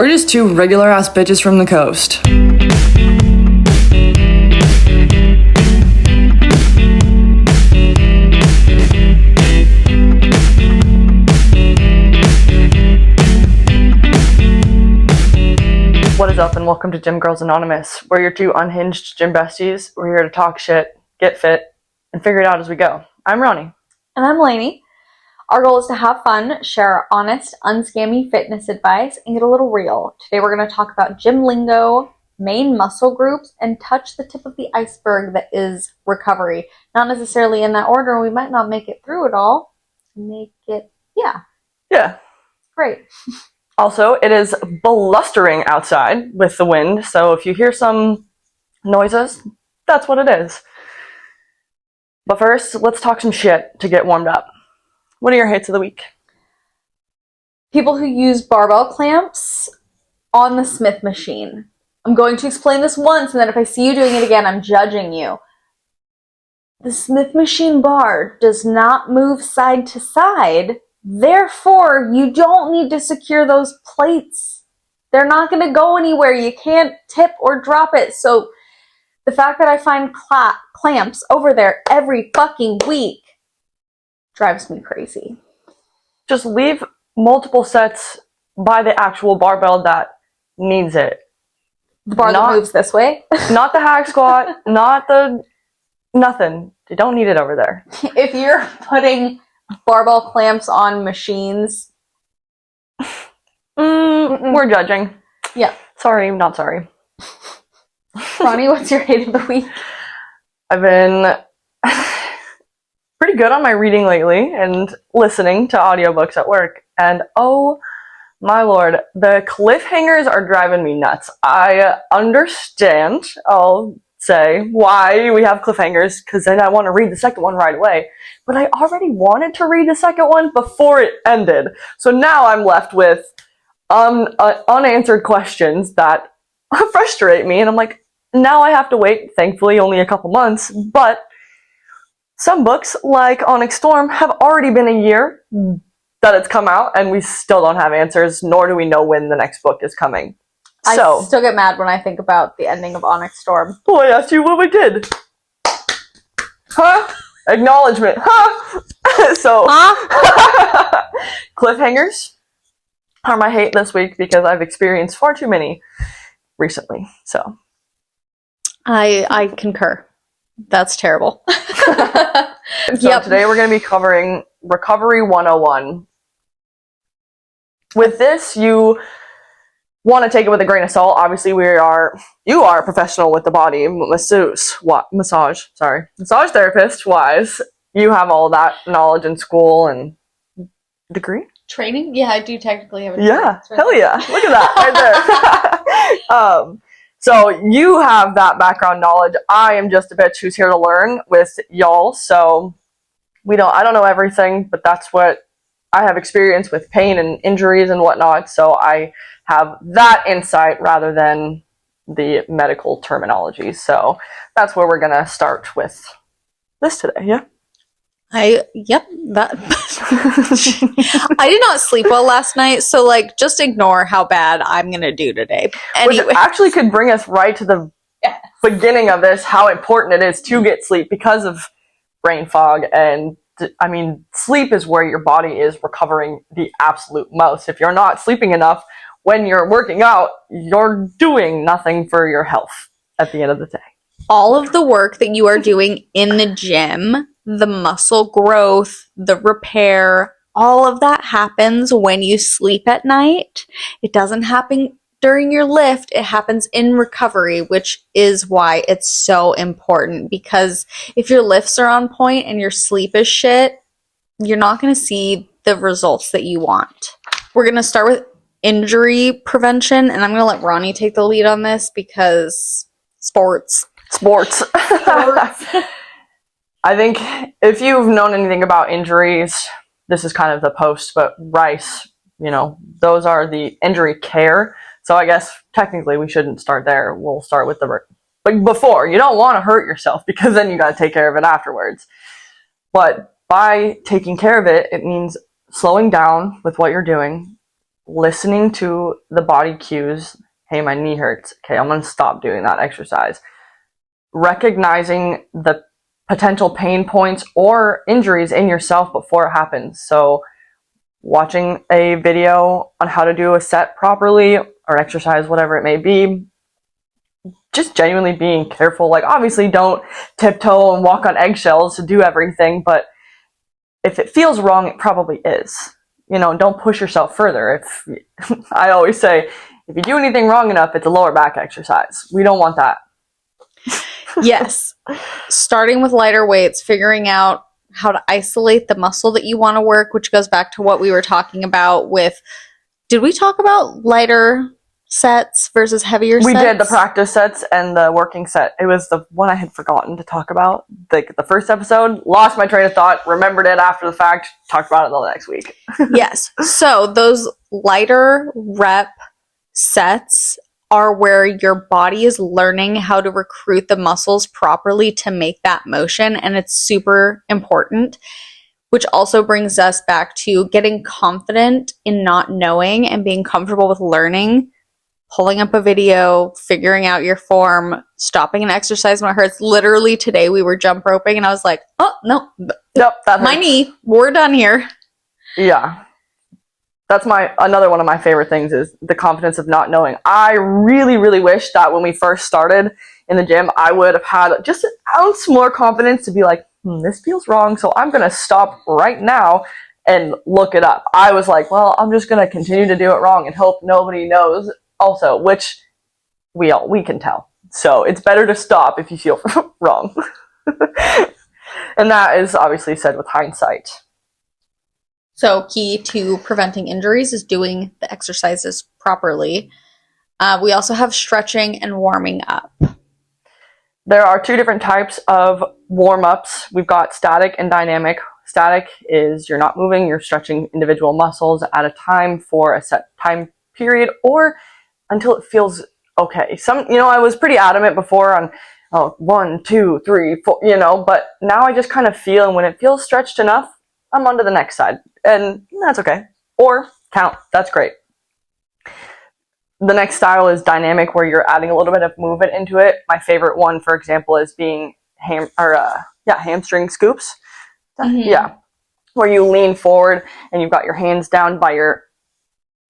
We're just two regular-ass bitches from the coast. What is up, and welcome to Gym Girls Anonymous. We're your two unhinged gym besties. We're here to talk shit, get fit, and figure it out as we go. I'm Ronnie. And I'm Lainey. Our goal is to have fun, share our honest, unscammy fitness advice, and get a little real. Today we're going to talk about gym lingo, main muscle groups, and touch the tip of the iceberg that is recovery. Not necessarily in that order. We might not make it through it all. Yeah. Great. Also, it is blustering outside with the wind, so if you hear some noises, that's what it is. But first, let's talk some shit to get warmed up. What are your hates of the week? People who use barbell clamps on the Smith machine. I'm going to explain this once, and then if I see you doing it again, I'm judging you. The Smith machine bar does not move side to side. Therefore, you don't need to secure those plates. They're not going to go anywhere. You can't tip or drop it. So the fact that I find clamps over there every fucking week drives me crazy. Just leave multiple sets by the actual barbell that needs it. The bar that moves this way? Not the hack squat, not the nothing. You don't need it over there. If you're putting barbell clamps on machines, we're judging. Yeah. Sorry, not sorry. Ronnie, what's your hate of the week? I've been pretty good on my reading lately and listening to audiobooks at work. And oh my lord, the cliffhangers are driving me nuts. I understand, I'll say, why we have cliffhangers, because then I want to read the second one right away. But I already wanted to read the second one before it ended. So now I'm left with unanswered questions that frustrate me. And I'm like, now I have to wait, thankfully only a couple months, but some books, like Onyx Storm, have already been a year that it's come out, and we still don't have answers, nor do we know when the next book is coming. I still get mad when I think about the ending of Onyx Storm. Oh, I asked you what we did. Huh? Acknowledgement. Huh? So, cliffhangers are my hate this week because I've experienced far too many recently, so. I concur. That's terrible. So today we're going to be covering Recovery 101. With this, you want to take it with a grain of salt. Obviously, you are a professional with the body, massage therapist wise. You have all that knowledge in school and degree? Training? Yeah, I do technically have a degree. Yeah, hell yeah. Look at that right there. So you have that background knowledge. I am just a bitch who's here to learn with y'all. So I don't know everything, but that's what I have experience with pain and injuries and whatnot. So I have that insight rather than the medical terminology. So that's where we're going to start with this today. Yeah. I did not sleep well last night, so just ignore how bad I'm gonna do today. Anyway. Which actually could bring us right to the beginning of this, how important it is to get sleep because of brain fog. And I mean, sleep is where your body is recovering the absolute most. If you're not sleeping enough when you're working out, you're doing nothing for your health at the end of the day. All of the work that you are doing in the gym, the muscle growth, the repair, all of that happens when you sleep at night. It doesn't happen during your lift. It happens in recovery, which is why it's so important. Because if your lifts are on point and your sleep is shit, you're not going to see the results that you want. We're going to start with injury prevention, and I'm going to let Ronnie take the lead on this because sports. I think if you've known anything about injuries, this is kind of the post, but RICE, those are the injury care. So I guess technically we shouldn't start there. We'll start with before. You don't want to hurt yourself because then you got to take care of it afterwards. But by taking care of it, it means slowing down with what you're doing, listening to the body cues. Hey, my knee hurts. Okay, I'm going to stop doing that exercise. Recognizing the potential pain points or injuries in yourself before it happens. So watching a video on how to do a set properly or exercise, whatever it may be, just genuinely being careful. Like, obviously don't tiptoe and walk on eggshells to do everything, but if it feels wrong, it probably is. You know, don't push yourself further. If I always say, if you do anything wrong enough, it's a lower back exercise. We don't want that. Yes. Starting with lighter weights, figuring out how to isolate the muscle that you want to work, which goes back to what we were talking about with, did we talk about lighter sets versus heavier sets? We did the practice sets and the working set. It was the one I had forgotten to talk about. The first episode, lost my train of thought, remembered it after the fact, talked about it the next week. Yes. So those lighter rep sets are where your body is learning how to recruit the muscles properly to make that motion, and it's super important. Which also brings us back to getting confident in not knowing and being comfortable with learning, pulling up a video, figuring out your form, stopping an exercise when it hurts. Literally today we were jump roping and I was like, oh, no, Nope, that hurts. My knee, we're done here. Yeah. That's another one of my favorite things is the confidence of not knowing. I really, really wish that when we first started in the gym, I would have had just an ounce more confidence to be like, this feels wrong, so I'm going to stop right now and look it up. I was like, well, I'm just going to continue to do it wrong and hope nobody knows also, which we can tell. So it's better to stop if you feel wrong. And that is obviously said with hindsight. So key to preventing injuries is doing the exercises properly. We also have stretching and warming up. There are two different types of warm-ups. We've got static and dynamic. Static is you're not moving, you're stretching individual muscles at a time for a set time period or until it feels okay. I was pretty adamant before on 1, 2, 3, 4, but now I just kind of feel, and when it feels stretched enough, I'm on to the next side, and that's okay. Or count, that's great. The next style is dynamic, where you're adding a little bit of movement into it. My favorite one, for example, is being hamstring scoops. Mm-hmm. Yeah, where you lean forward and you've got your hands down by your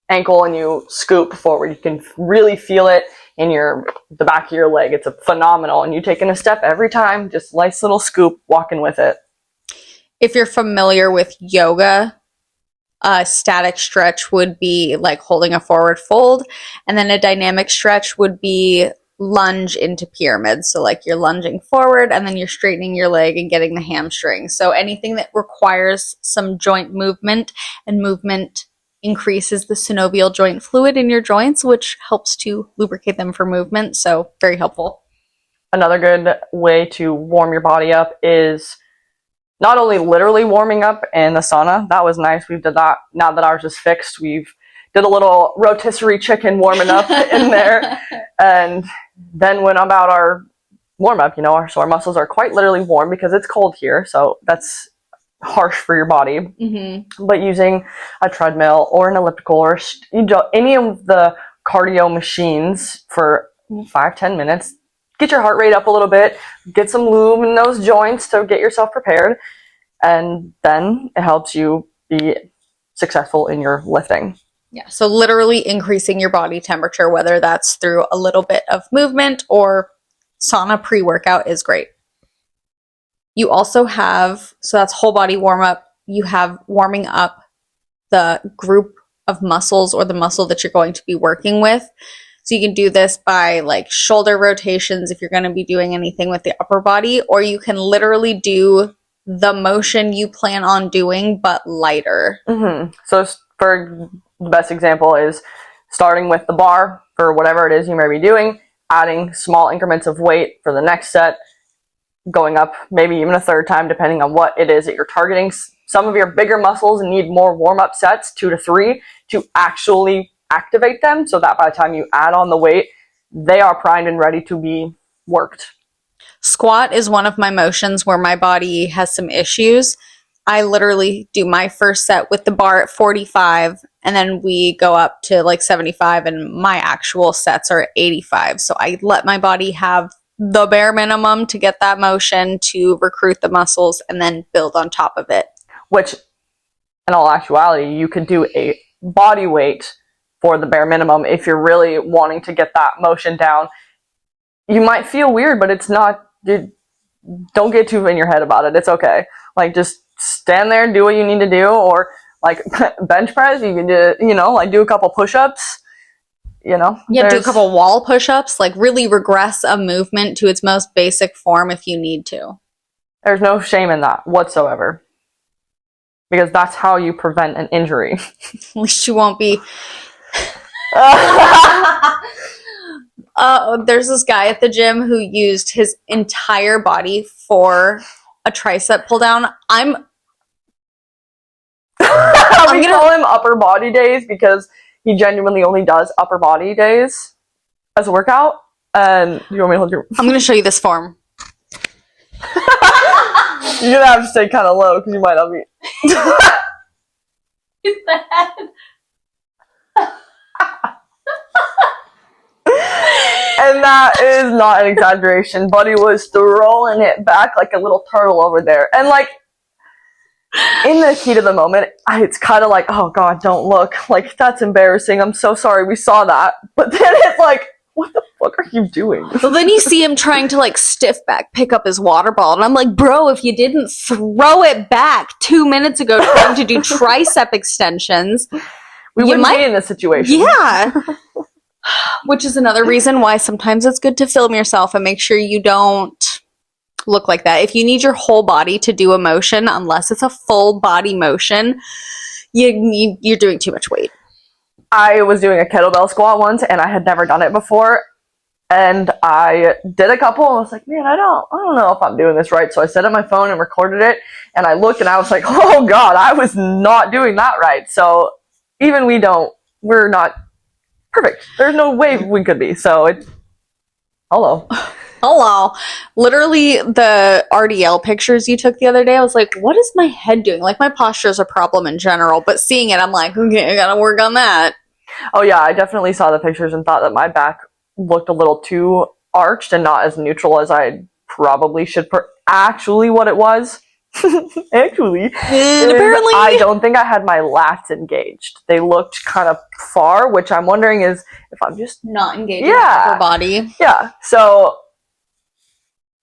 ankle and you scoop forward. You can really feel it in the back of your leg. It's phenomenal, and you're taking a step every time. Just nice little scoop, walking with it. If you're familiar with yoga, a static stretch would be like holding a forward fold, and then a dynamic stretch would be lunge into pyramids. So like you're lunging forward and then you're straightening your leg and getting the hamstring. So anything that requires some joint movement, and movement increases the synovial joint fluid in your joints, which helps to lubricate them for movement. So very helpful. Another good way to warm your body up is not only literally warming up in the sauna. That was nice. We did that. Now that ours is fixed, we've did a little rotisserie chicken warming up in there, and then went about our warm up. So our muscles are quite literally warm because it's cold here. So that's harsh for your body. Mm-hmm. But using a treadmill or an elliptical or any of the cardio machines for 5-10 minutes. Get your heart rate up a little bit, get some lube in those joints to get yourself prepared, and then it helps you be successful in your lifting. Yeah, so literally increasing your body temperature, whether that's through a little bit of movement or sauna pre-workout, is great. You also have, so that's whole body warm-up, you have warming up the group of muscles or the muscle that you're going to be working with. So you can do this by like shoulder rotations if you're going to be doing anything with the upper body, or you can literally do the motion you plan on doing, but lighter. Mm-hmm. So for the best example is starting with the bar for whatever it is you may be doing, adding small increments of weight for the next set, going up maybe even a third time depending on what it is that you're targeting. Some of your bigger muscles need more warm-up sets, 2 to 3, to actually activate them, so that by the time you add on the weight, they are primed and ready to be worked. Squat is one of my motions where my body has some issues. I literally do my first set with the bar at 45, and then we go up to like 75, and my actual sets are at 85. So I let my body have the bare minimum to get that motion, to recruit the muscles, and then build on top of it. Which, in all actuality, you could do a body weight for the bare minimum if you're really wanting to get that motion down. You might feel weird, but it's not. Dude, don't get too in your head about it. It's okay. Like, just stand there, do what you need to do, or like bench press. You can do, like do a couple push-ups. Do a couple wall push-ups. Like, really regress a movement to its most basic form if you need to. There's no shame in that whatsoever, because that's how you prevent an injury. At least you won't be. There's this guy at the gym who used his entire body for a tricep pull down. We call him upper body days because he genuinely only does upper body days as a workout. And you want me to hold your... I'm going to show you this form. You're going to have to stay kind of low because you might not be... His head. And that is not an exaggeration. Buddy was throwing it back like a little turtle over there. And like, in the heat of the moment, it's kind of like, oh God, don't look. Like, that's embarrassing. I'm so sorry we saw that. But then it's like, what the fuck are you doing? Well, then you see him trying to like stiff back, pick up his water bottle. And I'm like, bro, if you didn't throw it back 2 minutes ago trying to do tricep extensions, we wouldn't be in this situation. Yeah. Which is another reason why sometimes it's good to film yourself and make sure you don't look like that. If you need your whole body to do a motion, unless it's a full body motion, you're doing too much weight. I was doing a kettlebell squat once, and I had never done it before. And I did a couple, and I was like, man, I don't know if I'm doing this right. So I set up my phone and recorded it, and I looked, and I was like, oh God, I was not doing that right. So even we're not perfect. There's no way we could be. So hello. Literally, the RDL pictures you took the other day, I was like, what is my head doing? Like, my posture is a problem in general, but seeing it, I'm like, okay, I gotta work on that. Oh yeah, I definitely saw the pictures and thought that my back looked a little too arched and not as neutral as I probably should. Actually, what it was, apparently, I don't think I had my lats engaged. They looked kind of far, which I'm wondering is if I'm just not engaging the upper body. Yeah, so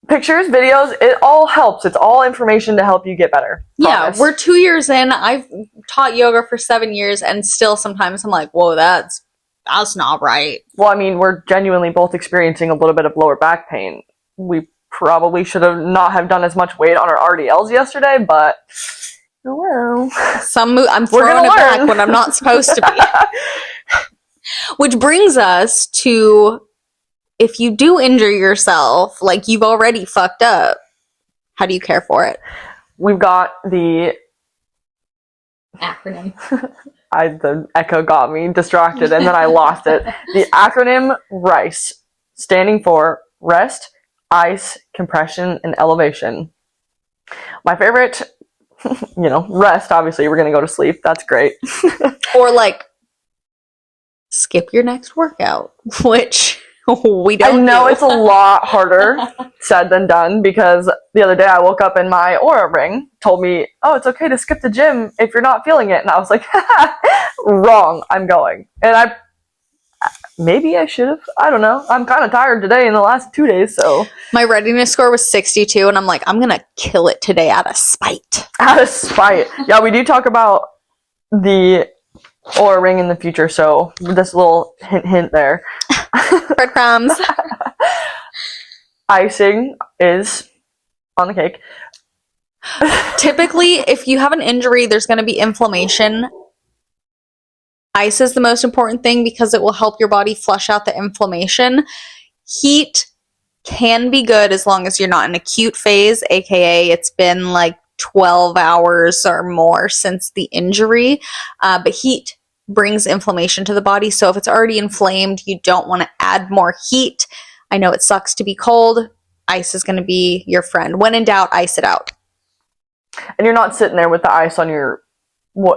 pictures, videos, it all helps. It's all information to help you get better. Promise. Yeah, we're 2 years in. I've taught yoga for 7 years, and still sometimes I'm like, whoa, that's not right. Well, I mean, we're genuinely both experiencing a little bit of lower back pain. We probably should have not have done as much weight on our RDLs yesterday, but well, I'm throwing it back when I'm not supposed to be. Which brings us to, if you do injure yourself, like you've already fucked up, how do you care for it? We've got the acronym. The echo got me distracted and then I lost it. The acronym RICE, standing for rest, ice, compression, and elevation. My favorite, rest, obviously, we're going to go to sleep. That's great. Or like, skip your next workout, which we don't I know do. It's a lot harder said than done, because the other day I woke up and my Oura ring told me, oh, it's okay to skip the gym if you're not feeling it. And I was like, wrong, I'm going. And maybe I should have. I don't know. I'm kind of tired today in the last 2 days, so. My readiness score was 62, and I'm like, I'm going to kill it today out of spite. Out of spite. Yeah, we do talk about the Oura ring in the future, so this little hint there. Breadcrumbs. Icing is on the cake. Typically, if you have an injury, there's going to be inflammation. Ice is the most important thing because it will help your body flush out the inflammation. Heat can be good as long as you're not in acute phase, aka it's been like 12 hours or more since the injury. But heat brings inflammation to the body. So if it's already inflamed, you don't want to add more heat. I know it sucks to be cold. Ice is going to be your friend. When in doubt, ice it out. And you're not sitting there with the ice on your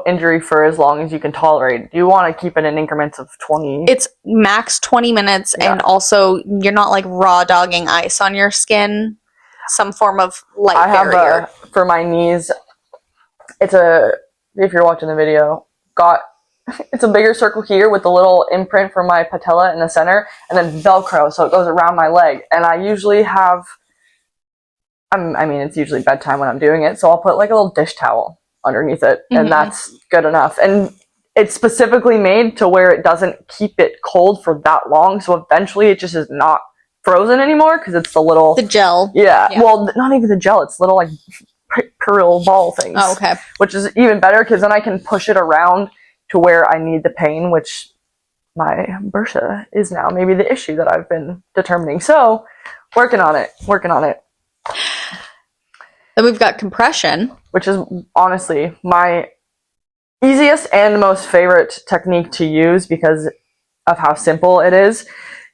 injury for as long as you can tolerate. You want to keep it in increments of 20. It's max 20 minutes, and also you're not like raw dogging ice on your skin. Some form of light barrier. For my knees, if you're watching the video, it's a bigger circle here with a little imprint for my patella in the center, and then Velcro, so it goes around my leg. And I usually have, it's usually bedtime when I'm doing it, so I'll put like a little dish towel underneath it, and that's good enough. And it's specifically made to where it doesn't keep it cold for that long, so eventually it just is not frozen anymore, because it's the gel. Yeah, well, not even the gel, it's little like pearl ball things. Oh, okay. Which is even better, because then I can push it around to where I need the pain, which my bursa is now maybe the issue that I've been determining. So, working on it. Then we've got compression, which is honestly my easiest and most favorite technique to use because of how simple it is.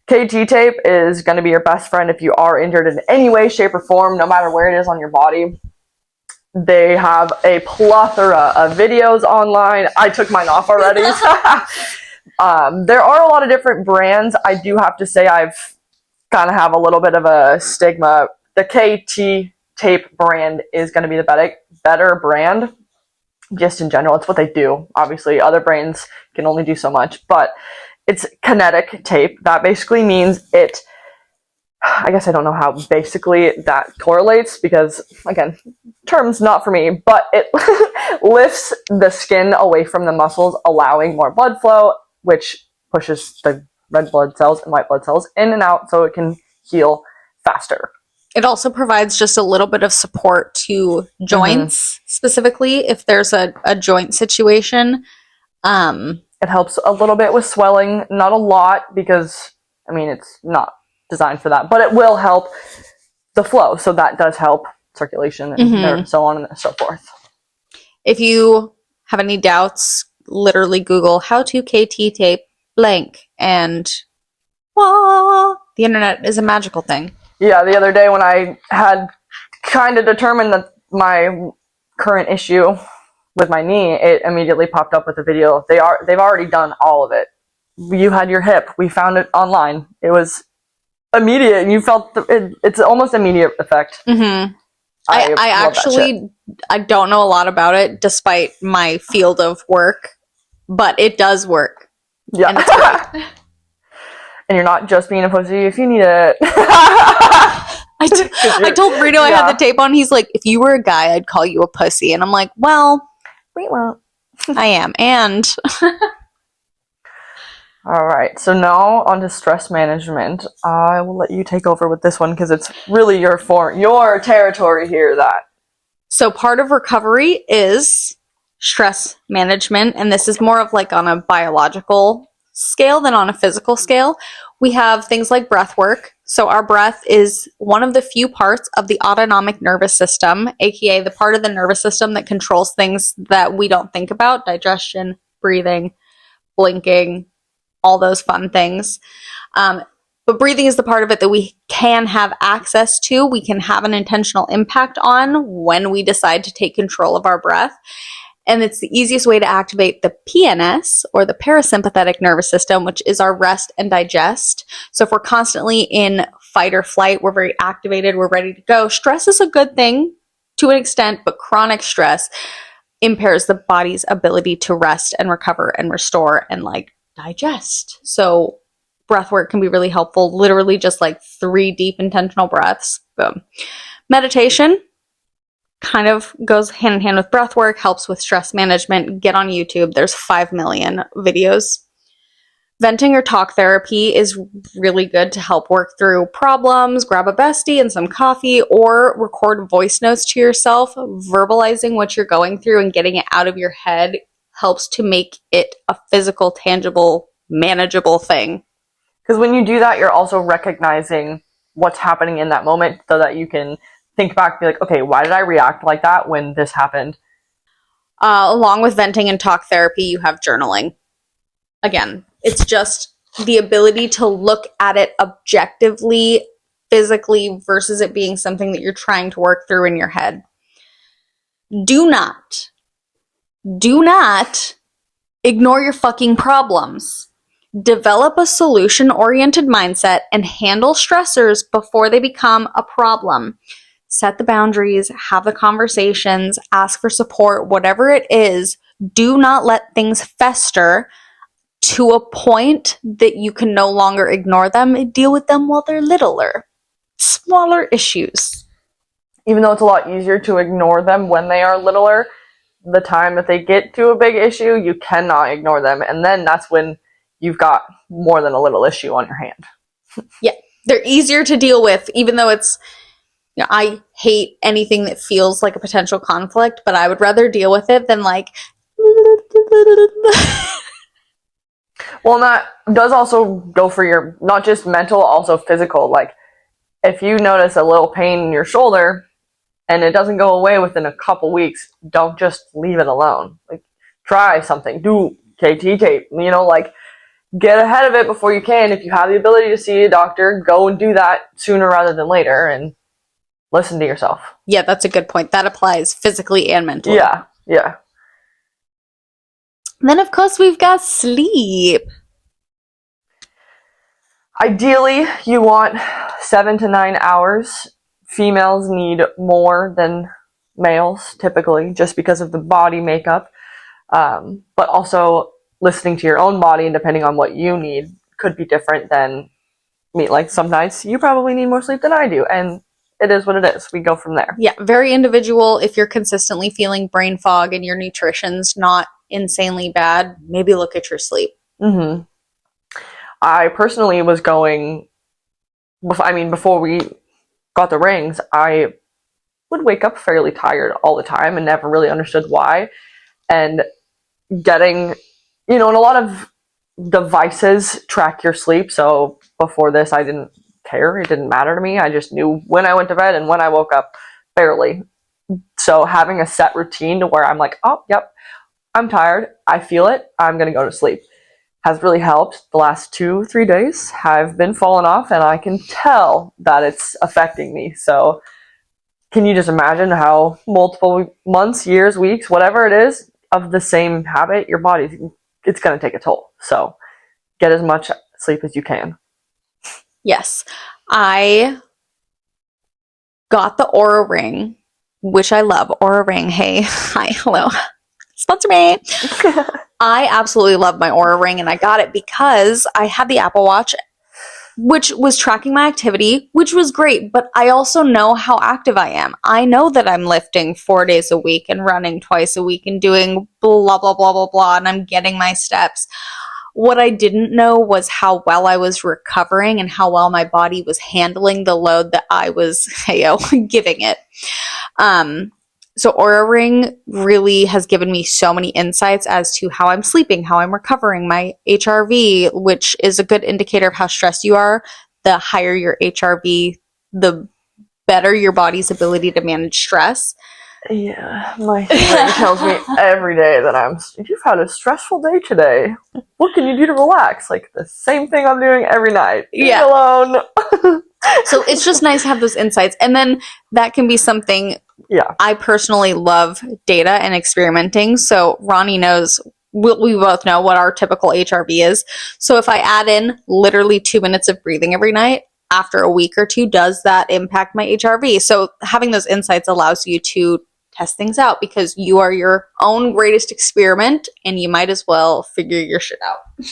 KT tape is going to be your best friend if you are injured in any way, shape, or form, no matter where it is on your body. They have a plethora of videos online. I took mine off already. There are a lot of different brands. I do have to say I've kind of have a little bit of a stigma. The KT tape brand is going to be the better brand, just in general. It's what they do. Obviously, other brands can only do so much, but it's kinetic tape. That basically means I guess I don't know how basically that correlates because, again, terms not for me, but it lifts the skin away from the muscles, allowing more blood flow, which pushes the red blood cells and white blood cells in and out so it can heal faster. It also provides just a little bit of support to joints, specifically if there's a joint situation. It helps a little bit with swelling, not a lot because, it's not designed for that, but it will help the flow, so that does help circulation and so on and so forth. If you have any doubts, literally Google how to KT tape blank, and the internet is a magical thing. Yeah, the other day when I had kind of determined that my current issue with my knee, it immediately popped up with a video. They've already done all of it. You had your hip. We found it online. It was immediate, and you felt it's almost immediate effect. I actually don't know a lot about it, despite my field of work, but it does work. Yeah, and it's great. And you're not just being a pussy if you need it. I told Rito I had the tape on. He's like, if you were a guy, I'd call you a pussy. And I'm like, well, we won't. I am. And all right. So now on to stress management. I will let you take over with this one because it's really your territory here. So part of recovery is stress management. And this is more of like on a biological scale than on a physical scale. We have things like breath work. So our breath is one of the few parts of the autonomic nervous system, aka the part of the nervous system that controls things that we don't think about: digestion, breathing, blinking, all those fun things. But breathing is the part of it that we can have access to. We can have an intentional impact on when we decide to take control of our breath. And it's the easiest way to activate the PNS, or the parasympathetic nervous system, which is our rest and digest. So if we're constantly in fight or flight, we're very activated, we're ready to go. Stress is a good thing to an extent, but chronic stress impairs the body's ability to rest and recover and restore and digest. So breath work can be really helpful, literally just 3 deep intentional breaths. Boom. Meditation kind of goes hand in hand with breath work, helps with stress management. Get on YouTube. There's 5 million videos. Venting or talk therapy is really good to help work through problems. Grab a bestie and some coffee, or record voice notes to yourself. Verbalizing what you're going through and getting it out of your head helps to make it a physical, tangible, manageable thing. Because when you do that, you're also recognizing what's happening in that moment so that you can think back, be like, okay, why did I react like that when this happened? Along with venting and talk therapy, you have journaling. Again, it's just the ability to look at it objectively, physically, versus it being something that you're trying to work through in your head. Do not ignore your fucking problems. Develop a solution-oriented mindset and handle stressors before they become a problem. Set the boundaries, have the conversations, ask for support, whatever it is. Do not let things fester to a point that you can no longer ignore them and deal with them while they're littler. Smaller issues. Even though it's a lot easier to ignore them when they are littler, the time that they get to a big issue, you cannot ignore them. And then that's when you've got more than a little issue on your hand. Yeah, they're easier to deal with, even though it's, you know, I hate anything that feels like a potential conflict, but I would rather deal with it than like. Well, and that does also go for your, not just mental, also physical. Like, if you notice a little pain in your shoulder and it doesn't go away within a couple weeks, don't just leave it alone. Like, try something. Do KT tape. You know, like, get ahead of it before you can. If you have the ability to see a doctor, go and do that sooner rather than later and listen to yourself. Yeah, that's a good point. That applies physically and mentally. Yeah, yeah. Then, of course, we've got sleep. Ideally, you want 7 to 9 hours. Females need more than males, typically, just because of the body makeup. But also, listening to your own body and depending on what you need could be different than me. Like, some nights you probably need more sleep than I do, and it is what it is. We go from there. Yeah, very individual. If you're consistently feeling brain fog and your nutrition's not insanely bad, maybe look at your sleep. Mm-hmm. I personally was going, before we got the rings, I would wake up fairly tired all the time and never really understood why. And getting, and a lot of devices track your sleep. So before this, I didn't care. It didn't matter to me. I just knew when I went to bed and when I woke up, barely. So having a set routine to where I'm like, oh, yep, I'm tired. I feel it. I'm going to go to sleep has really helped. The last 2-3 days have been falling off and I can tell that it's affecting me. So can you just imagine how multiple months, years, weeks, whatever it is of the same habit, your body, it's going to take a toll. So get as much sleep as you can. Yes. I got the Aura Ring, which I love. Aura Ring. Hey, hi, hello. Sponsor me. I absolutely love my Aura Ring, and I got it because I had the Apple Watch, which was tracking my activity, which was great, but I also know how active I am. I know that I'm lifting 4 days a week and running twice a week and doing blah, blah, blah, blah, blah, and I'm getting my steps. What I didn't know was how well I was recovering and how well my body was handling the load that I was giving it. So Aura Ring really has given me so many insights as to how I'm sleeping, how I'm recovering, my HRV, which is a good indicator of how stressed you are. The higher your HRV, the better your body's ability to manage stress. Yeah, my ring tells me every day that you've had a stressful day today. What can you do to relax? Like the same thing I'm doing every night. Yeah. Leave me alone. So it's just nice to have those insights. And then that can be something. Yeah. I personally love data and experimenting. So Ronnie knows, we both know what our typical HRV is. So if I add in literally 2 minutes of breathing every night, after a week or two, does that impact my HRV? So having those insights allows you to test things out because you are your own greatest experiment and you might as well figure your shit out.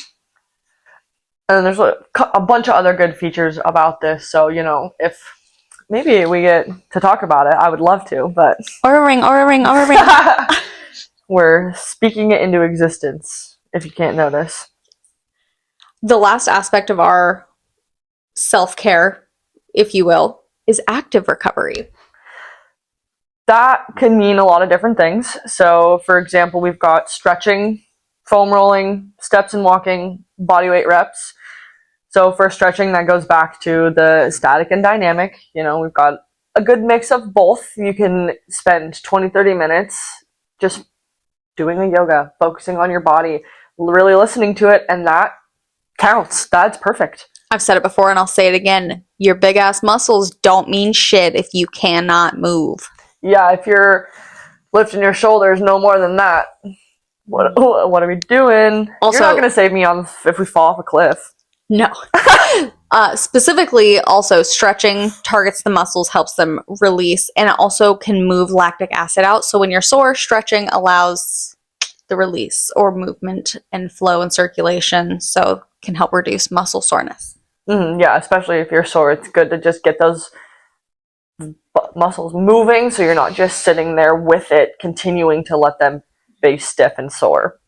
And there's a bunch of other good features about this. So, if maybe we get to talk about it, I would love to, but... Aura Ring. We're speaking it into existence, if you can't notice. The last aspect of our self-care, if you will, is active recovery. That can mean a lot of different things. So, for example, we've got stretching, foam rolling, steps and walking, bodyweight reps. So for stretching, that goes back to the static and dynamic. We've got a good mix of both. You can spend 20-30 minutes just doing the yoga, focusing on your body, really listening to it, and that counts. That's perfect. I've said it before and I'll say it again. Your big ass muscles don't mean shit if you cannot move. Yeah, if you're lifting your shoulders no more than that. What are we doing? Also, you're not going to save me if we fall off a cliff. No. Specifically, also, stretching targets the muscles, helps them release, and it also can move lactic acid out. So when you're sore, stretching allows the release or movement and flow and circulation, so can help reduce muscle soreness. Yeah, especially if you're sore, it's good to just get those muscles moving so you're not just sitting there with it, continuing to let them be stiff and sore.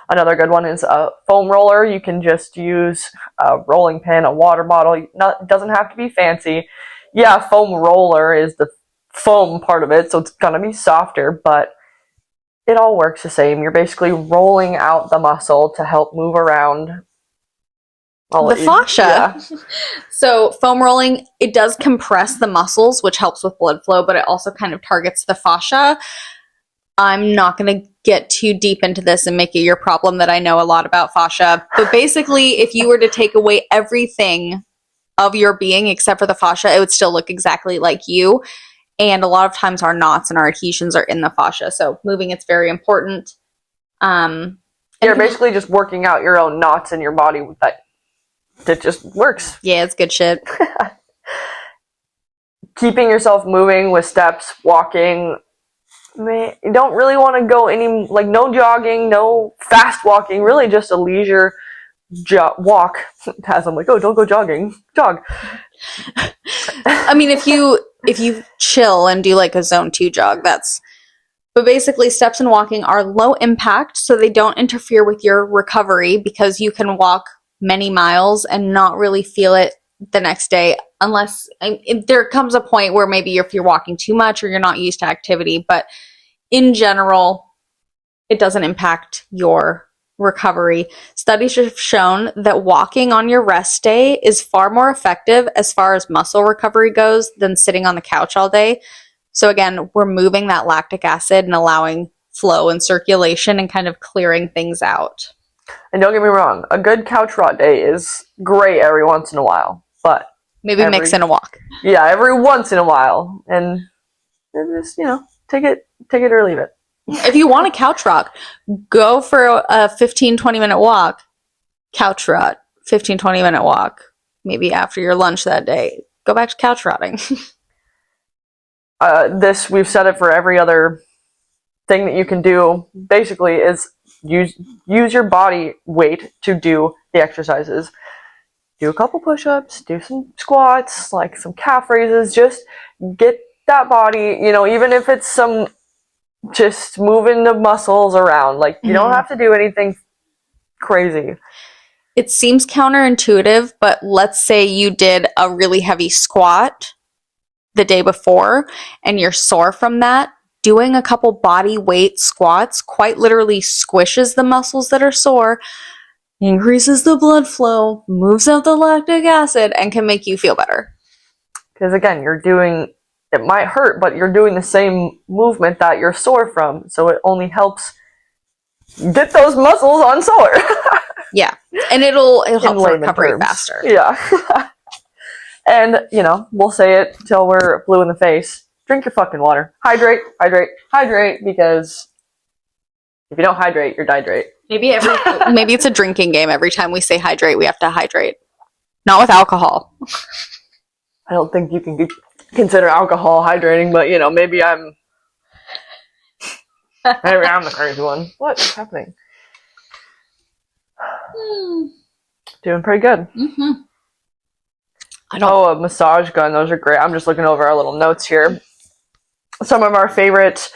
Another good one is a foam roller. You can just use a rolling pin, a water bottle. It doesn't have to be fancy. Yeah, foam roller is the foam part of it, so it's going to be softer, but it all works the same. You're basically rolling out the muscle to help move around the fascia. Yeah. So foam rolling, it does compress the muscles, which helps with blood flow, but it also kind of targets the fascia. I'm not going to get too deep into this and make it your problem that I know a lot about fascia. But basically, if you were to take away everything of your being except for the fascia, it would still look exactly like you. And a lot of times our knots and our adhesions are in the fascia. So moving, it's very important. You're basically just working out your own knots in your body that just works. Yeah, it's good shit. Keeping yourself moving with steps, walking. You don't really want to go no jogging, no fast walking, really just a leisure walk. As I'm like, oh, don't go jogging, jog. I mean, if you chill and do like a zone 2 jog, but basically steps and walking are low impact, so they don't interfere with your recovery because you can walk many miles and not really feel it the next day, unless there comes a point where maybe if you're walking too much or you're not used to activity. But in general, it doesn't impact your recovery. Studies have shown that walking on your rest day is far more effective as far as muscle recovery goes than sitting on the couch all day. So again, we're moving that lactic acid and allowing flow and circulation and kind of clearing things out. And don't get me wrong, a good couch rot day is great every once in a while, but maybe mix in a walk. Yeah, every once in a while, and just take it or leave it. If you want a couch rot, go for a 15-20 minute walk. Couch rot, 15-20 minute walk. Maybe after your lunch that day, go back to couch rotting. We've said it for every other thing that you can do. Basically, is use your body weight to do the exercises. Do a couple push-ups, do some squats, like some calf raises. Just get that body, even if it's just moving the muscles around. Like, you don't have to do anything crazy. It seems counterintuitive, but let's say you did a really heavy squat the day before and you're sore from that. Doing a couple body weight squats quite literally squishes the muscles that are sore, increases the blood flow, moves out the lactic acid, and can make you feel better. Because again, it might hurt, but you're doing the same movement that you're sore from, so it only helps get those muscles unsore. Yeah, and it'll help the recovery faster. Yeah. And, we'll say it till we're blue in the face. Drink your fucking water. Hydrate, hydrate, hydrate, because if you don't hydrate, you're dihydrate. Maybe it's a drinking game. Every time we say hydrate, we have to hydrate. Not with alcohol. I don't think you can consider alcohol hydrating, but, maybe I'm the crazy one. What's happening? Doing pretty good. Mm-hmm. A massage gun. Those are great. I'm just looking over our little notes here. Some of our favorite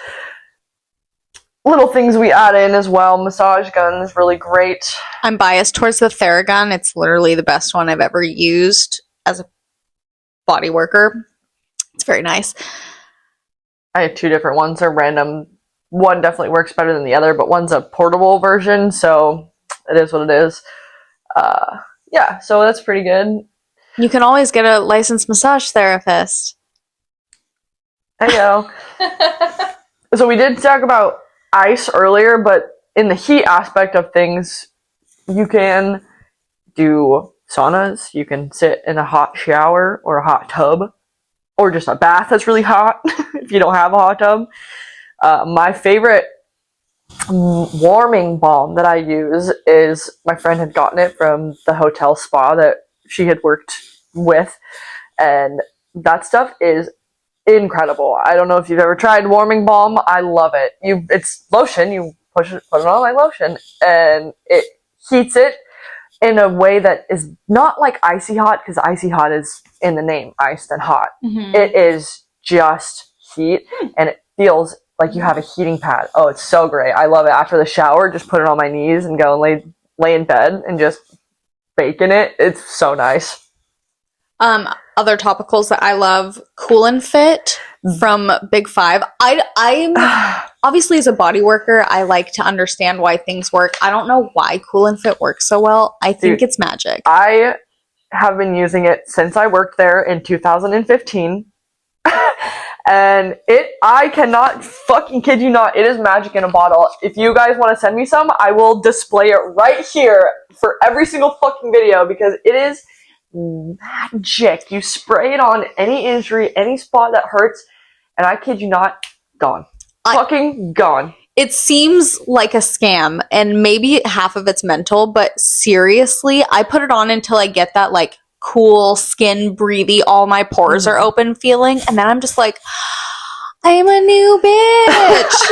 little things we add in as well. Massage gun is really great. I'm biased towards the Theragun. It's literally the best one I've ever used as a body worker. It's very nice. I have 2 different ones. They're random. One definitely works better than the other, but one's a portable version, so it is what it is. Yeah, so that's pretty good. You can always get a licensed massage therapist. I know. So we did talk about ice earlier, but in the heat aspect of things, you can do saunas, you can sit in a hot shower or a hot tub, or just a bath that's really hot if you don't have a hot tub. My favorite warming balm that I use is, my friend had gotten it from the hotel spa that she had worked with, and that stuff is incredible. I don't know if you've ever tried warming balm. I love it. It's lotion. You put it on like lotion, and it heats it in a way that is not like icy hot, because icy hot is in the name, iced and hot. Mm-hmm. It is just heat, and it feels like you have a heating pad. Oh, it's so great. I love it. After the shower, just put it on my knees and go and lay in bed and just bake in it. It's so nice. Other topicals that I love, Cool and Fit from Big Five. I'm obviously, as a body worker, I like to understand why things work. I don't know why Cool and Fit works so well. I think it's magic. I have been using it since I worked there in 2015. And I cannot fucking kid you not, it is magic in a bottle. If you guys want to send me some, I will display it right here for every single fucking video, because it is magic. You spray it on any injury, any spot that hurts, and I kid you not, gone. Fucking gone. It seems like a scam, and maybe half of it's mental, but seriously, I put it on until I get that, like, cool, skin, breathy, all my pores are open feeling, and then I'm just like, I am a new bitch.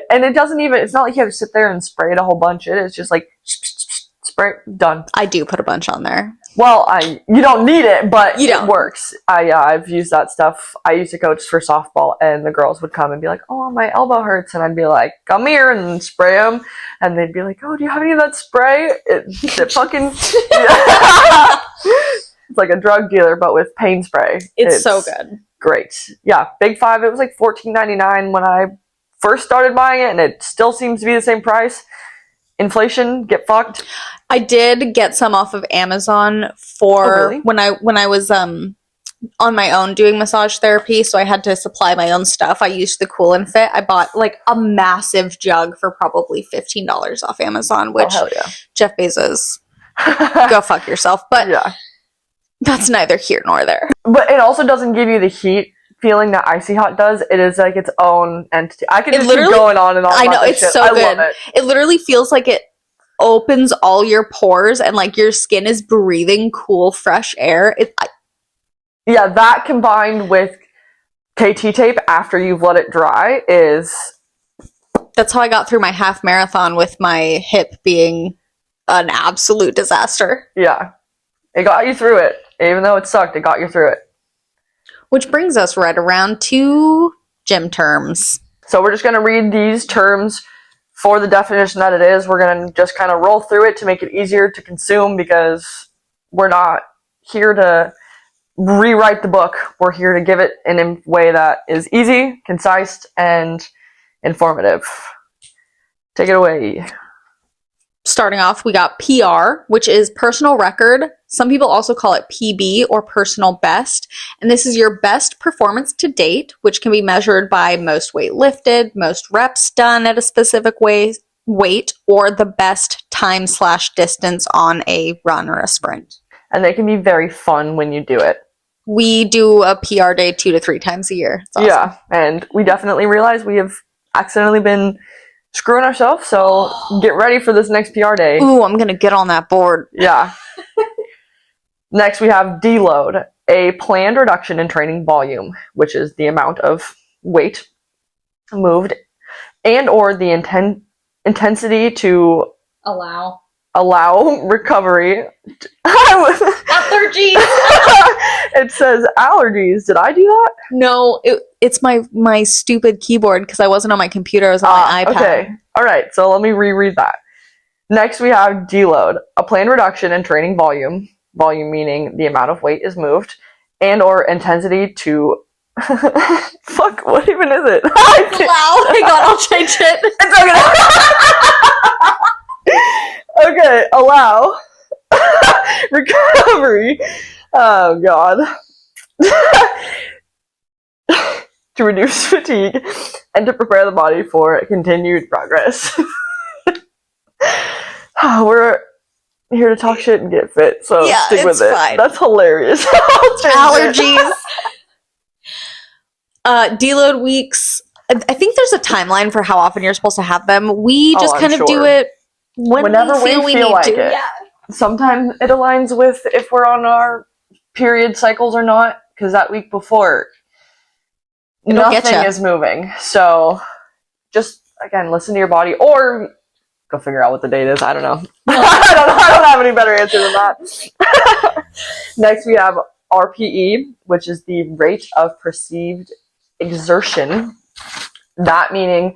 And it doesn't even, it's not like you have to sit there and spray it a whole bunch. It's just like, spray, done. I do put a bunch on there. Well, you don't need it, but it works. I've used that stuff. I used to coach for softball, and the girls would come and be like, "Oh, my elbow hurts," and I'd be like, "Come here," and spray them, and they'd be like, "Oh, do you have any of that spray?" It fucking it's like a drug dealer, but with pain spray. It's so good. Great. Yeah, Big Five. It was like $14.99 when I first started buying it, and it still seems to be the same price. Inflation, get fucked. I did get some off of Amazon for when I was on my own doing massage therapy, so I had to supply my own stuff. I used the Cool and Fit. I bought like a massive jug for probably $15 off Amazon, which Jeff Bezos, go fuck yourself. But that's neither here nor there. But it also doesn't give you the heat feeling that Icy Hot does. It is like its own entity. I can just keep going on and on. I know, it's so good. Love it. It literally feels like it opens all your pores, and like your skin is breathing cool, fresh air. Yeah, that combined with KT tape after you've let it dry is... That's how I got through my half marathon with my hip being an absolute disaster. Yeah. It got you through it. Even though it sucked, it got you through it. Which brings us right around to gym terms. So we're just going to read these terms for the definition that it is. We're going to just kind of roll through it to make it easier to consume, because we're not here to rewrite the book. We're here to give it in a way that is easy, concise, and informative. Take it away. Starting off, we got PR, which is personal record. Some people also call it PB, or personal best. And this is your best performance to date, which can be measured by most weight lifted, most reps done at a specific weight, or the best time/distance on a run or a sprint. And they can be very fun when you do it. We do a PR day 2 to 3 times a year. It's awesome. Yeah, and we definitely realize we have accidentally been screwing ourselves, so get ready for this next PR day. Ooh, I'm gonna get on that board. Yeah. Next, we have deload, a planned reduction in training volume, which is the amount of weight moved, and or the intensity to allow recovery. Allergies. It says allergies. Did I do that? No, it's my stupid keyboard, because I wasn't on my computer. I was on my iPad. Okay. All right. So let me reread that. Next, we have deload, a planned reduction in training volume. Volume meaning the amount of weight is moved, and or intensity to... Fuck, what even is it? Allow. Hang on, I'll change it. It's okay. Okay, allow recovery. Oh god. To reduce fatigue and to prepare the body for continued progress. We're here to talk shit and get fit, so stick with it. Fine. That's hilarious. Allergies. Deload weeks I think there's a timeline for how often you're supposed to have them. We just I'm kind of do sure. it Whenever we feel need like to. it. Yeah. Sometimes it aligns with if we're on our period cycles or not, because that week before, nothing is moving. So just, again, listen to your body, or go figure out what the date is. I don't know. I don't have any better answer than that. Next, we have RPE, which is the rate of perceived exertion. That meaning,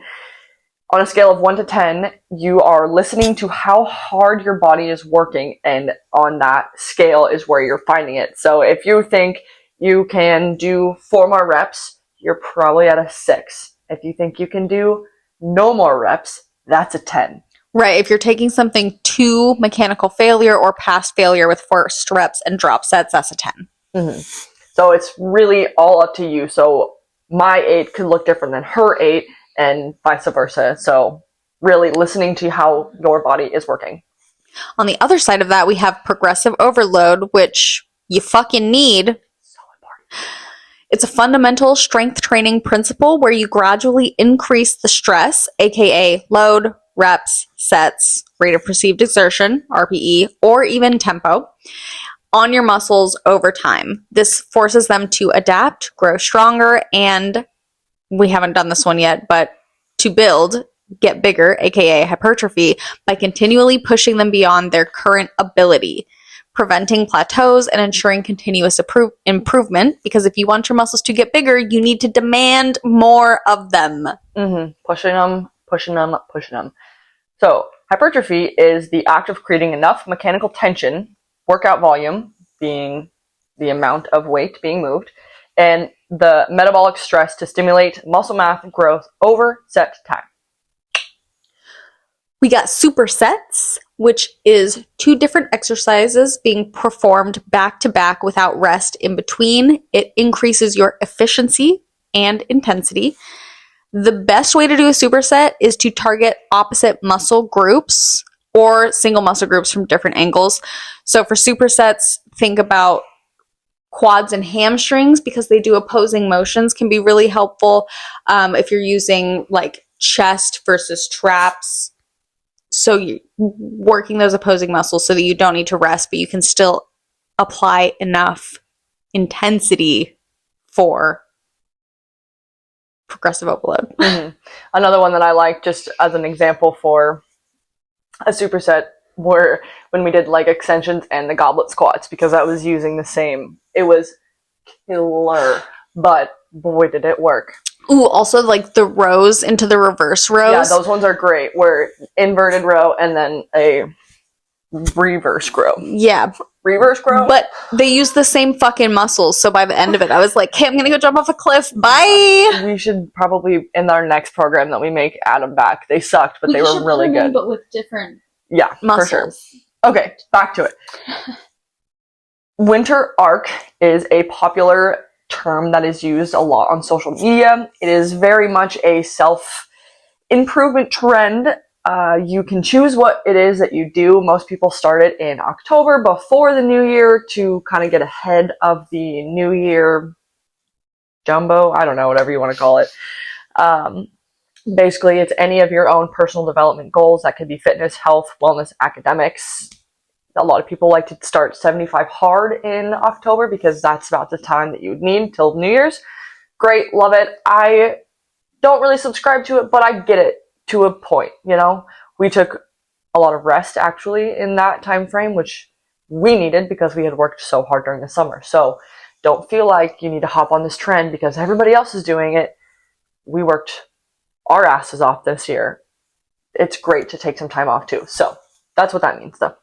on a scale of 1 to 10, you are listening to how hard your body is working, and on that scale is where you're finding it. So if you think you can do 4 more reps, you're probably at a 6. If you think you can do no more reps, that's a 10. Right. If you're taking something to mechanical failure or past failure with first reps and drop sets, that's a 10. Mm-hmm. So it's really all up to you. So my 8 could look different than her 8, and vice versa. So really listening to how your body is working. On the other side of that, we have progressive overload, which you fucking need. So important. It's a fundamental strength training principle where you gradually increase the stress, aka load, reps, sets, rate of perceived exertion, RPE, or even tempo, on your muscles over time. This forces them to adapt, grow stronger, and we haven't done this one yet, but to build, get bigger, aka hypertrophy, by continually pushing them beyond their current ability, preventing plateaus and ensuring continuous improvement, because if you want your muscles to get bigger, you need to demand more of them. Mm-hmm. Pushing them. So hypertrophy is the act of creating enough mechanical tension, workout volume being the amount of weight being moved, and the metabolic stress to stimulate muscle mass growth over set time. We got supersets, which is 2 different exercises being performed back to back without rest in between. It increases your efficiency and intensity. The best way to do a superset is to target opposite muscle groups or single muscle groups from different angles. So for supersets, think about quads and hamstrings, because they do opposing motions, can be really helpful if you're using like chest versus traps. So you're working those opposing muscles so that you don't need to rest, but you can still apply enough intensity for progressive overload. Mm-hmm. Another one that I like, just as an example for a superset, were when we did leg extensions and the goblet squats, because I was using the same. It was killer, but boy, did it work. Ooh, also like the rows into the reverse rows. Yeah, those ones are great. Where inverted row and then a reverse row. Yeah. Reverse row? But they use the same fucking muscles, so by the end of it, I was like, okay, I'm gonna go jump off a cliff. Bye! We should probably, in our next program that we make, add them back. They sucked, but they were really good. But with different muscles. For sure. Okay, back to it. Winter arc is a popular term that is used a lot on social media. It is very much a self-improvement trend. You can choose what it is that you do. Most people start it in October before the new year to kind of get ahead of the new year jumbo. I don't know, whatever you want to call it. Basically, it's any of your own personal development goals. That could be fitness, health, wellness, academics. A lot of people like to start 75 hard in October because that's about the time that you would need till New Year's. Great, love it. I don't really subscribe to it, but I get it to a point, you know? We took a lot of rest, actually, in that time frame, which we needed because we had worked so hard during the summer. So don't feel like you need to hop on this trend because everybody else is doing it. We worked our asses off this year. It's great to take some time off, too. So that's what that means, though.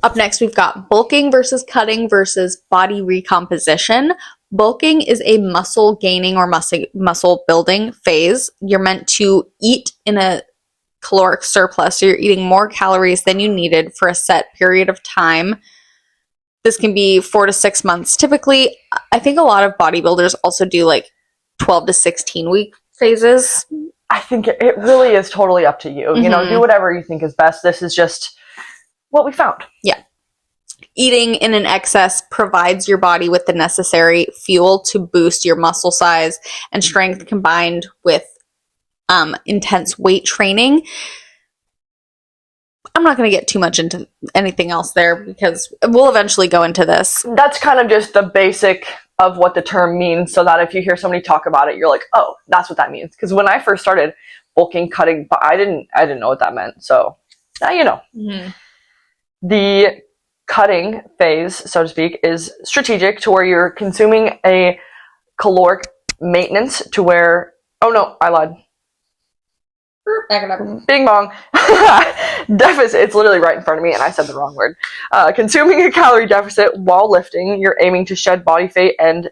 Up next, we've got bulking versus cutting versus body recomposition. Bulking is a muscle gaining or muscle building phase. You're meant to eat in a caloric surplus, so you're eating more calories than you needed for a set period of time. This can be 4 to 6 months. Typically, I think a lot of bodybuilders also do like 12 to 16 week phases. I think it really is totally up to you. Mm-hmm. You know, do whatever you think is best. This is just what we found. Yeah. Eating in an excess provides your body with the necessary fuel to boost your muscle size and strength combined with intense weight training. I'm not going to get too much into anything else there because we'll eventually go into this. That's kind of just the basic of what the term means, so that if you hear somebody talk about it, you're like, oh, that's what that means. Because when I first started bulking, cutting, but I didn't know what that meant. So now you know. Mm-hmm. The cutting phase, so to speak, is strategic, to where you're consuming a caloric maintenance to where, oh no, I lied. Back it up. Bing bong. Deficit. It's literally right in front of me and I said the wrong word. Consuming a calorie deficit while lifting, you're aiming to shed body fat and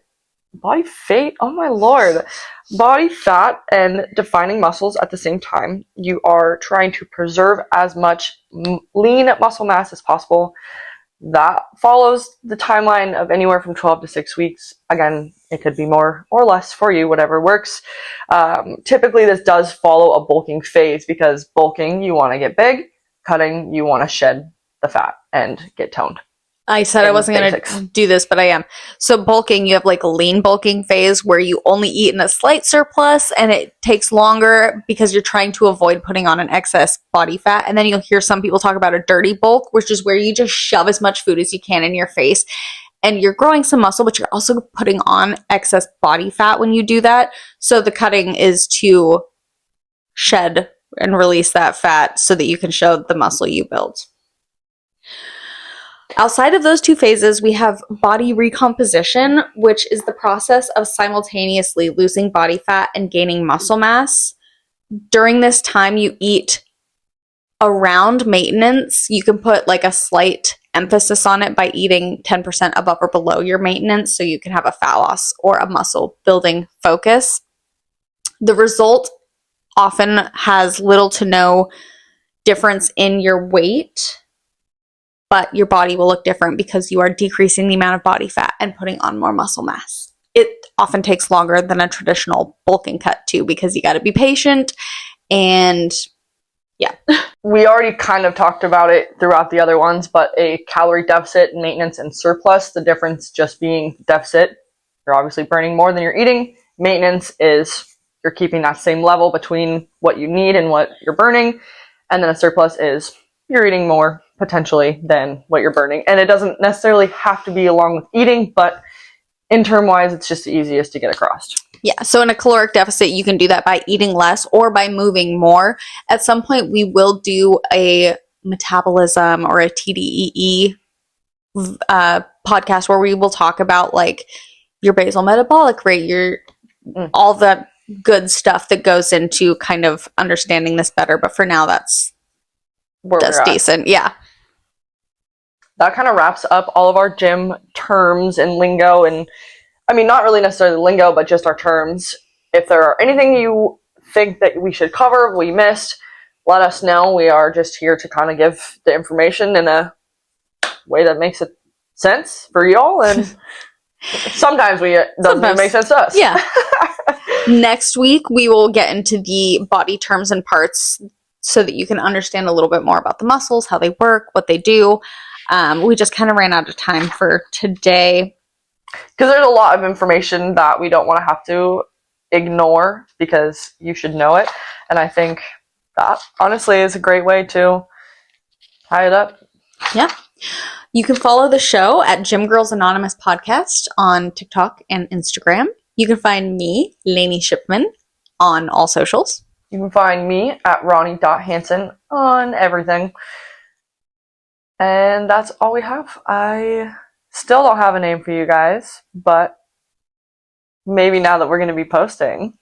oh my lord, body fat and defining muscles at the same time. You are trying to preserve as much lean muscle mass as possible. That follows the timeline of anywhere from 12 to 6 weeks. Again, it could be more or less for you, whatever works. Typically, this does follow a bulking phase, because bulking, you want to get big. Cutting, you want to shed the fat and get toned. I said I wasn't going to do this, but I am. So bulking, you have like a lean bulking phase where you only eat in a slight surplus, and it takes longer because you're trying to avoid putting on an excess body fat. And then you'll hear some people talk about a dirty bulk, which is where you just shove as much food as you can in your face. And you're growing some muscle, but you're also putting on excess body fat when you do that. So the cutting is to shed and release that fat so that you can show the muscle you built. Outside of those two phases, we have body recomposition, which is the process of simultaneously losing body fat and gaining muscle mass. During this time, you eat around maintenance. You can put like a slight emphasis on it by eating 10% above or below your maintenance, so you can have a fat loss or a muscle building focus. The result often has little to no difference in your weight, but your body will look different because you are decreasing the amount of body fat and putting on more muscle mass. It often takes longer than a traditional bulking cut too, because you got to be patient. And yeah. We already kind of talked about it throughout the other ones, but a calorie deficit, maintenance, and surplus, the difference just being deficit, you're obviously burning more than you're eating. Maintenance is you're keeping that same level between what you need and what you're burning. And then a surplus is you're eating more potentially than what you're burning. And it doesn't necessarily have to be along with eating, but in term wise, it's just the easiest to get across. Yeah, so in a caloric deficit, you can do that by eating less or by moving more. At some point, we will do a metabolism or a TDEE podcast where we will talk about like your basal metabolic rate, your all the good stuff that goes into kind of understanding this better. But for now, that's decent. Yeah. That kind of wraps up all of our gym terms and lingo, and I mean, not really necessarily lingo, but just our terms. If there are anything you think that we should cover, we missed, let us know. We are just here to kind of give the information in a way that makes it sense for y'all, and sometimes it doesn't make sense to us. Yeah. Next week, we will get into the body terms and parts so that you can understand a little bit more about the muscles, how they work, what they do. We just kind of ran out of time for today. Because there's a lot of information that we don't want to have to ignore, because you should know it. And I think that, honestly, is a great way to tie it up. Yeah. You can follow the show at Gym Girls Anonymous Podcast on TikTok and Instagram. You can find me, Lainey Shipman, on all socials. You can find me at Ronnie.Hansen on everything. And that's all we have. I still don't have a name for you guys, but maybe now that we're going to be posting,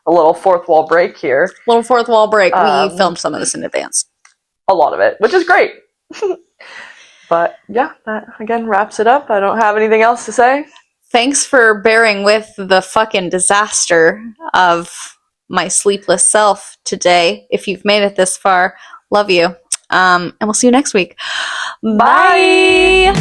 a little fourth wall break here. Little fourth wall break. We filmed some of this in advance. A lot of it, which is great. But yeah, that again wraps it up. I don't have anything else to say. Thanks for bearing with the fucking disaster of my sleepless self today. If you've made it this far, love you. And we'll see you next week. Bye.